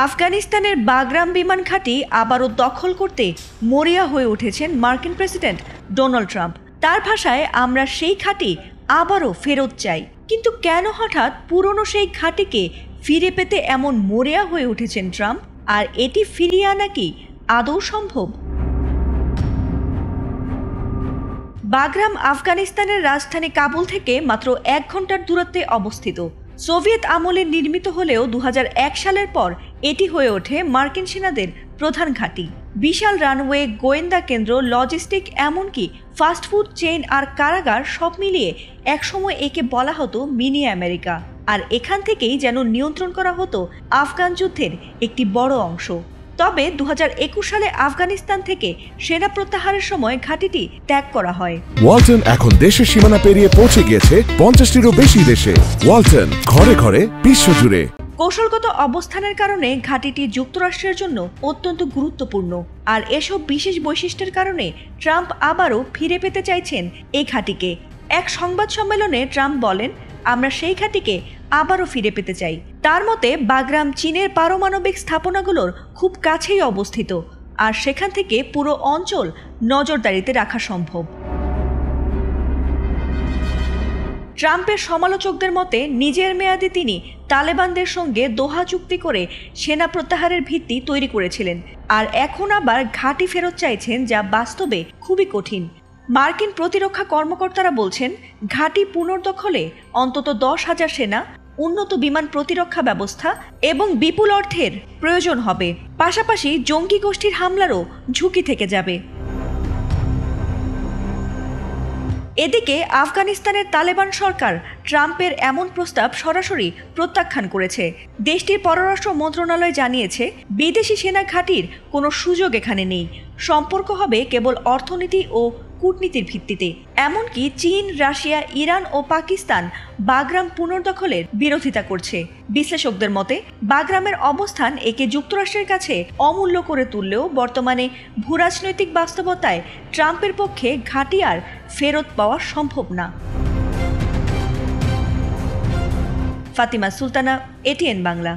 আফগানিস্তানের বাগরাম বিমান ঘাঁটি আবারও দখল করতে মরিয়া হয়ে উঠেছেন মার্কিন প্রেসিডেন্ট ডোনাল্ড ট্রাম্প। তার ভাষায়, আমরা সেই ঘাঁটি আবারও ফেরত চাই। কিন্তু কেন হঠাৎ পুরনো সেই ঘাঁটিকে ফিরে পেতে এমন মরিয়া হয়ে উঠেছেন ট্রাম্প? আর এটি ফিরিয়ে আনা কি আদৌ সম্ভব? বাগরাম আফগানিস্তানের রাজধানী কাবুল থেকে মাত্র 1 ঘন্টার দূরত্বে অবস্থিত। সোভিয়েত আমলে নির্মিত হলেও 2001 সালের পর এটি হয়ে ওঠে মার্কিন সেনাদের প্রধান ঘাঁটি। বিশাল রানওয়ে, গোয়েন্দা কেন্দ্র, লজিস্টিক, এমনকি ফাস্টফুড চেইন আর কারাগার সব মিলিয়ে একসময় একে বলা হতো মিনি আমেরিকা। আর এখান থেকেই যেন নিয়ন্ত্রণ করা হতো আফগান যুদ্ধের একটি বড় অংশ। তবে 2021 সালে আফগানিস্তান থেকে সেনা প্রত্যাহারের সময় ঘাঁটিটি ত্যাগ করা হয়। ওয়ালটন এখন দেশের সীমানা পেরিয়ে পৌঁছে গিয়েছে 50টিরও বেশি দেশে। ওয়ালটন, ঘরে ঘরে, বিশ্বজুড়ে। কৌশলগত অবস্থানের কারণে ঘাঁটিটি যুক্তরাষ্ট্রের জন্য অত্যন্ত গুরুত্বপূর্ণ। আর এসব বিশেষ বৈশিষ্ট্যের কারণে ট্রাম্প আবারও ফিরে পেতে চাইছেন এই ঘাঁটিকে। এক সংবাদ সম্মেলনে ট্রাম্প বলেন, আমরা সেই ঘাঁটিকে আবারও ফিরে পেতে চাই। তার মতে, বাগরাম চীনের পারমাণবিক স্থাপনাগুলোর খুব কাছেই অবস্থিত, আর সেখান থেকে পুরো অঞ্চল নজরদারিতে রাখা সম্ভব। ট্রাম্পের সমালোচকদের মতে, নিজের মেয়াদে তিনি তালেবানদের সঙ্গে দোহা চুক্তি করে সেনা প্রত্যাহারের ভিত্তি তৈরি করেছিলেন, আর এখন আবার ঘাঁটি ফেরত চাইছেন, যা বাস্তবে খুবই কঠিন। মার্কিন প্রতিরক্ষা কর্মকর্তারা বলছেন, ঘাঁটি পুনর্দখলে অন্তত 10,000 সেনা, উন্নত বিমান প্রতিরক্ষা ব্যবস্থা এবং বিপুল অর্থের প্রয়োজন হবে। পাশাপাশি জঙ্গি গোষ্ঠীর হামলারও ঝুঁকি থেকে যাবে। এদিকে আফগানিস্তানের তালেবান সরকার ট্রাম্পের এমন প্রস্তাব সরাসরি প্রত্যাখ্যান করেছে। দেশটির পররাষ্ট্র মন্ত্রণালয় জানিয়েছে, বিদেশি সেনা ঘাঁটির কোনো সুযোগ এখানে নেই। সম্পর্ক হবে কেবল অর্থনীতি ও কূটনীতির ভিত্তিতে। এমনকি চীন, রাশিয়া, ইরান ও পাকিস্তান বাগরাম পুনর্দখলের বিরোধিতা করছে। বিশ্লেষকদের মতে, বাগরামের অবস্থান একে যুক্তরাষ্ট্রের কাছে অমূল্য করে তুললেও বর্তমানে ভূরাজনৈতিক বাস্তবতায় ট্রাম্পের পক্ষে ঘাঁটি আর ফেরত পাওয়া সম্ভব না। ফাতিমা সুলতানা, এটিএন বাংলা।